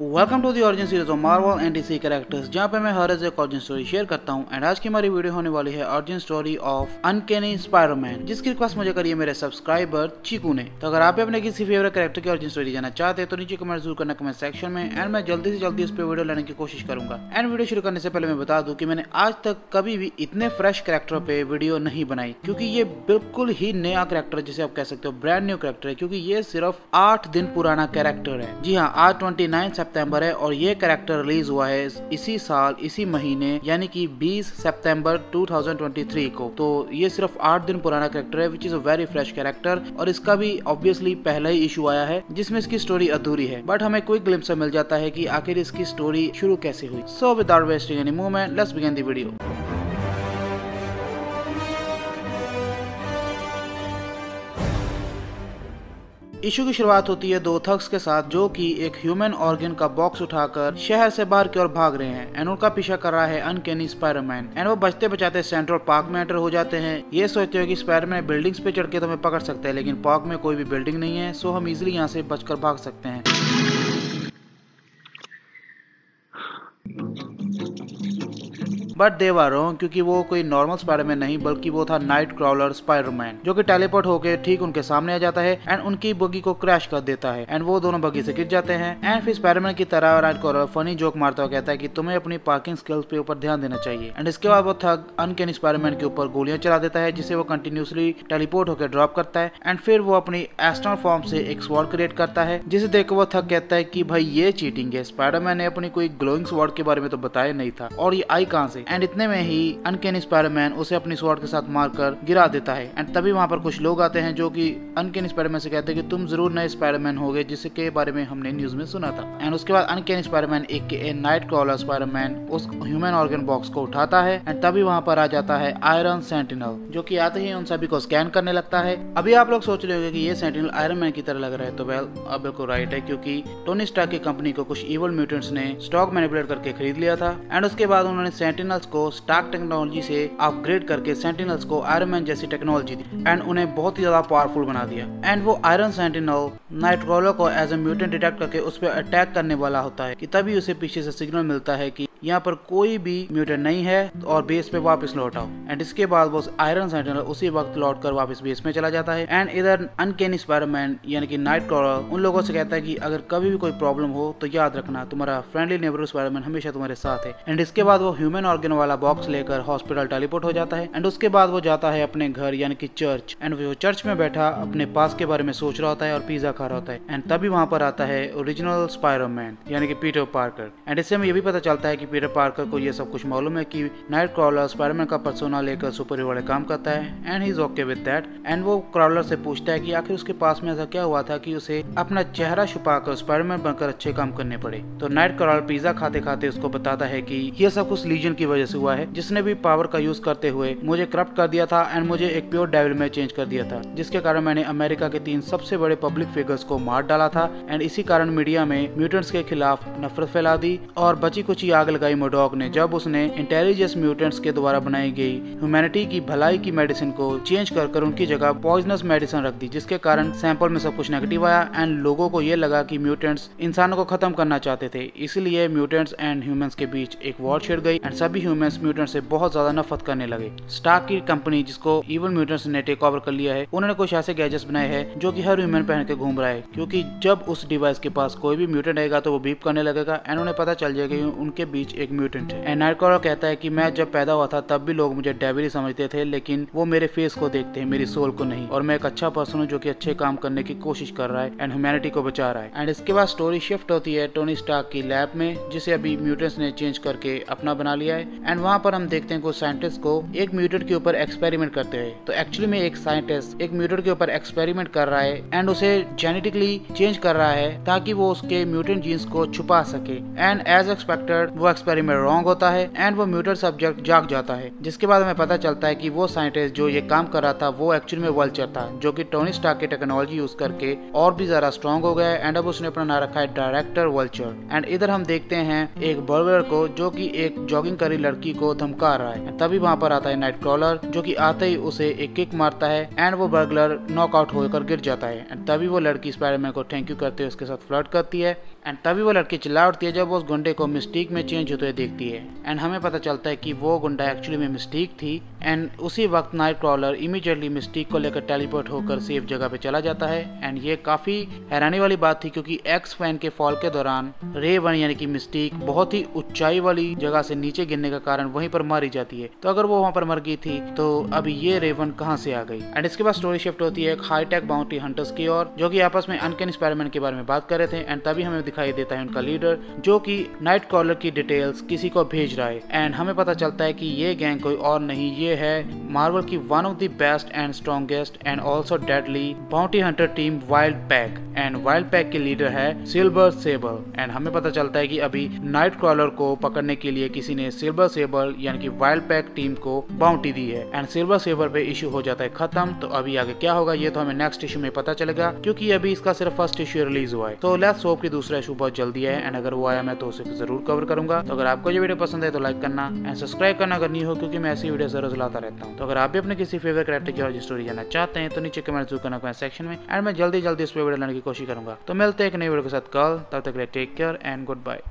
Welcome to the origin series of Marvel and DC characters, जहाँ पे मैं हर एक ओरिजिन स्टोरी शेयर करता हूँ। एंड आज की हमारी वीडियो होने वाली है origin story of uncanny Spiderman, जिसकी रिक्वेस्ट मुझे करी है मेरे सब्सक्राइबर चीकू ने। तो अगर आप अपने किसी फेवरेट कैरेक्टर की ओरिजिन स्टोरी जाना चाहते हैं तो नीचे कमेंट जरूर करना कमेंट सेक्शन में, एंड मैं जल्दी से जल्दी उस पर वीडियो लाने की कोशिश करूंगा। एंड वीडियो शुरू करने से पहले मैं बता दूं कि मैंने आज तक कभी भी इतने फ्रेश कैरेक्टर पे वीडियो नहीं बनाई, क्योंकि ये बिल्कुल ही नया कैरेक्टर जिसे आप कह सकते हो ब्रांड न्यू कैरेक्टर है, क्योंकि ये सिर्फ 8 दिन पुराना कैरेक्टर है। जी हाँ, आज 29 सितंबर है और ये कैरेक्टर रिलीज हुआ है इसी साल इसी महीने, यानी कि 20 सितंबर 2023 को। तो ये सिर्फ 8 दिन पुराना कैरेक्टर है, which is a very fresh character. और इसका भी ऑब्वियसली पहला ही इशू आया है जिसमें इसकी स्टोरी अधूरी है, बट हमें क्विक ग्लिम्स मिल जाता है कि आखिर इसकी स्टोरी शुरू कैसे हुई। So without wasting any moment, let's begin the video. Issue की शुरुआत होती है दो थग्स के साथ, जो कि एक ह्यूमन ऑर्गन का बॉक्स उठाकर शहर से बाहर की ओर भाग रहे हैं। एंड उनका पीछा कर रहा है अनकैनी स्पाइडरमैन। एंड वो बचते बचाते सेंट्रल पार्क में एंटर हो जाते हैं। ये सोचते हो कि स्पाइडरमैन बिल्डिंग्स पे चढ़ के तो हमें पकड़ सकता है, लेकिन पार्क में कोई भी बिल्डिंग नहीं है, सो हम इजिली यहाँ से बचकर भाग सकते हैं। बट दे वर रॉन्ग, क्योंकि वो कोई नॉर्मल स्पाइडरमैन नहीं बल्कि वो था नाइट क्रॉलर स्पाइडरमैन, जो कि टेलीपोर्ट होकर ठीक उनके सामने आ जाता है एंड उनकी बगी को क्रैश कर देता है। एंड वो दोनों बगी से गिर जाते हैं। एंड फिर स्पाइडरमैन की तरह नाइट क्रॉलर फनी जोक मारता हुआ कहता है कि तुम्हें अपनी पार्किंग स्किल्स पे ऊपर ध्यान देना चाहिए। एंड इसके बाद वो थग अनकैनी स्पाइडरमैन के ऊपर गोलियां चला देता है, जिसे वो कंटिन्यूसली टेलीपोर्ट होकर ड्रॉप करता है। एंड फिर वो अपनी एस्ट्रल फॉर्म से एक स्वॉर्ड क्रिएट करता है, जिसे देखकर वो थग कहता है कि भाई ये चीटिंग है, स्पाइडरमैन ने अपनी कोई ग्लोइंग स्वॉर्ड के बारे में तो बताया नहीं था, और ये आई कहां से। एंड इतने में ही अनकैनी स्पाइडरमैन उसे अपनी स्वॉर्ड के साथ मारकर गिरा देता है। एंड तभी वहां पर कुछ लोग आते हैं जो कि अनकैनी स्पाइडरमैन से कहते हैं कि तुम जरूर नए स्पाइडरमैन होगे, जिसके बारे में हमने न्यूज में सुना था। एंड उसके बाद अनकैनी स्पाइडरमैन एक नाइट क्रॉलर स्पाइडरमैन उस ह्यूमन ऑर्गन बॉक्स को उठाता है। एंड तभी वहां पर आ जाता है आयरन सेंटिनल, जो कि आते ही उन सभी को स्कैन करने लगता है। अभी आप लोग सोच रहे होंगे कि ये सेंटिनल आयरन मैन की तरह लग रहा है, तो वेल अब बिल्कुल राइट है, क्योंकि टोनी स्टार्क की कंपनी को कुछ इवल म्यूटेंट्स ने स्टॉक मैनिपुलेट करके खरीद लिया था। एंड उसके बाद उन्होंने सेंटिनल्स को स्टार्क टेक्नोलॉजी से अपग्रेड करके सेंटिनल्स को आयरन मैन जैसी टेक्नोलॉजी दी एंड उन्हें बहुत ही ज्यादा पावरफुल बना दिया। एंड वो आयरन सेंटिनल नाइट क्रॉलर को एज ए म्यूटेंट डिटेक्ट करके उस पर अटैक करने वाला होता है कि तभी उसे पीछे से सिग्नल मिलता है कि यहाँ पर कोई भी म्यूटेंट नहीं है और बेस पे वापस लौट आओ। एंड इसके बाद वो आयरन सेंटिनल उसी वक्त लौट कर वापस बेस में चला जाता है। एंड इधर अनकैनी स्पाइडरमैन यानी कि नाइट क्रॉलर उन लोगों से कहता है कि अगर कभी भी कोई प्रॉब्लम हो तो याद रखना तुम्हारा फ्रेंडली नेबरहुड स्पाइडरमैन हमेशा तुम्हारे साथ है। एंड इसके बाद वो ह्यूमन ऑर्गन वाला बॉक्स लेकर हॉस्पिटल टेलीपोर्ट हो जाता है। एंड उसके बाद वो जाता है अपने घर यानी कि चर्च। एंड वो चर्च में बैठा अपने पास के बारे में सोच रहा होता है और पिज्जा खा रहा होता है। एंड तभी वहां पर आता है ओरिजिनल स्पाइडरमैन यानी कि पीटर पार्कर। एंड इससे हमें ये भी पता चलता है कि पीटर पार्कर को सब कुछ मालूम है कि नाइट क्रॉलर स्पाइडरमैन का पर्सोना लेकर सुपर हीरो वाले काम करता है। And he is okay with that. And वो क्रॉलर से पूछता है कि आखिर उसके पास में ऐसा क्या हुआ था कि उसे अपना चेहरा छुपाकर स्पाइडरमैन बनकर अच्छे काम करने पड़े। तो नाइट क्रॉलर पिज्जा खाते खाते उसको बताता है कि ये सब कुछ लीजन की वजह से हुआ है, जिसने भी पावर का यूज करते हुए मुझे करप्ट कर दिया था एंड मुझे एक प्योर डेविल में चेंज कर दिया था, जिसके कारण मैंने अमेरिका के 3 सबसे बड़े पब्लिक फिगर्स को मार डाला था। एंड इसी कारण मीडिया में म्यूटेंट्स के खिलाफ नफरत फैला दी और बची कुछ आग लगाई मोडॉक ने, जब उसने इंटेलिजेंस म्यूटेंट्स के द्वारा बनाई गई ह्यूमैनिटी की भलाई की मेडिसिन को चेंज कर उनकी जगह पॉइजनस मेडिसिन रख दी, जिसके कारण सैंपल में सब कुछ नेगेटिव आया। एंड लोगों को ये लगा कि म्यूटेंट्स इंसानों को खत्म करना चाहते थे, इसलिए म्यूटेंट्स एंड ह्यूमंस के बीच एक वॉर छिड़ गई एंड सभी ह्यूमंस म्यूटेंट्स से बहुत ज्यादा नफरत करने लगे। स्टार्क की कंपनी, जिसको इवल म्यूटेंट्स ने टेक ओवर कर लिया है, उन्होंने कुछ ऐसे गैजेट्स बनाए हैं जो कि हर ह्यूमन पहन के घूम रहा है, क्योंकि जब उस डिवाइस के पास कोई भी म्यूटेंट आएगा तो वो बीप करने लगेगा एंड उन्हें पता चल जाएगा कि उनके बीच एक म्यूटेंट है। एंड नाइट क्रॉलर कहता है कि मैं जब पैदा हुआ था तब भी लोग मुझे डेविल समझते थे, लेकिन वो मेरे फेस को देखते हैं, मेरी सोल को नहीं, और मैं एक अच्छा पर्सन हूँ जो कि अच्छे काम करने की कोशिश कर रहा है एंड ह्यूमैनिटी को बचा रहा है। एंड इसके बाद स्टोरी शिफ्ट होती है टोनी स्टार्क की लैब में, जिसे अभी म्यूटेंट्स ने चेंज करके अपना बना लिया है। एंड वहाँ पर हम देखते हैं कुछ साइंटिस्ट को एक म्यूटेंट के ऊपर एक्सपेरिमेंट करते हुए। तो एक्चुअली में एक साइंटिस्ट एक म्यूटेंट के ऊपर एक्सपेरिमेंट कर रहा है एंड उसे जेनेटिकली चेंज कर रहा है ताकि वो उसके म्यूटेंट जीन्स को छुपा सके। एंड एज एक्सपेक्टेड वो एक्सपेरिमेंट रॉन्ग होता है एंड वो म्यूटेंट सब्जेक्ट जाग जाता है, जिसके बाद हमें पता चलता है कि वो साइंटिस्ट जो ये काम कर रहा था वो एक्चुअली में वल्चर था, जो कि टोनी स्टार्क की टेक्नोलॉजी यूज करके और भी ज्यादा स्ट्रॉन्ग हो गया एंड अब उसने अपना नाम रखा है डायरेक्टर वल्चर। एंड इधर हम देखते हैं एक बर्गलर को जो कि एक जॉगिंग करी लड़की को धमका रहा है। तभी वहां पर आता है नाइट क्रॉलर, जो कि आते ही उसे एक किक मारता है एंड वो बर्गलर नॉकआउट होकर गिर जाता है। एंड तभी वो लड़की स्पाइडरमैन को थैंक यू करते हुए उसके साथ फ्लर्ट करती है एंड तभी वो लड़की चिल्ला उठती है जब वो उस गुंडे को मिस्टीक में चेंज होते हुए देखती है। एंड हमें पता चलता है कि वो गुंडा एक्चुअली में मिस्टीक थी। एंड उसी वक्त नाइट क्रॉलर इमीडिएटली मिस्टीक को लेकर टेलीपोर्ट होकर सेफ जगह पे चला जाता है। एंड ये काफी हैरानी वाली बात थी क्योंकि एक्स फैन के फॉल के दौरान रे वन यानी कि मिस्टीक बहुत ही ऊंचाई वाली जगह से नीचे गिरने का कारण वहीं पर मारी जाती है। तो अगर वो वहां पर मर गई थी तो अभी ये रे वन कहां से आ गई। एंड इसके बाद स्टोरी शिफ्ट होती है एक हाईटेक बाउंटी हंटर्स की ओर, जो कि आपस में अनकैनी स्पाइडरमैन के बारे में बात कर रहे थे। एंड तभी हमें दिखाई देता है उनका लीडर जो कि नाइट क्रॉलर की डिटेल्स किसी को भेज रहा है। एंड हमें पता चलता है कि ये गैंग कोई और नहीं, ये है मार्वल की one of the best and strongest and also deadly bounty Hunter team wild pack. And wild pack के लीडर है सिल्वर सेबर। एंड हमें पता चलता है कि अभी नाइट क्रॉलर को पकड़ने के लिए किसी ने सिल्वर सेबर यानी कि वाइल्ड पैक टीम को बाउंटी दी है। एंड सिल्वर सेबर पे इशू हो जाता है खत्म। तो अभी आगे क्या होगा ये तो हमें नेक्स्ट इशू में पता चलेगा क्योंकि अभी इसका सिर्फ फर्स्ट इशू रिलीज हुआ है। तो लेट्स होप कि दूसरा इशू बहुत जल्दी है। एंड अगर वो आया मैं तो उसे जरूर कवर करूंगा। तो अगर आपको ये वीडियो पसंद है तो लाइक करना एंड सब्सक्राइब करना अगर नहीं हो, क्योंकि मैं ऐसी वीडियो जरूर लाता रहता हूँ। तो अगर आप भी अपने किसी फेवरेट कैरेक्टर की और स्टोरी जानना चाहते हैं तो नीचे कमेंट जरूर करना कमेंट सेक्शन में। एंड मैं जल्दी इस पे वीडियो लाने की कोशिश करूंगा। तो मिलते हैं एक नई वीडियो के साथ कल, तब तक के लिए take care and good bye.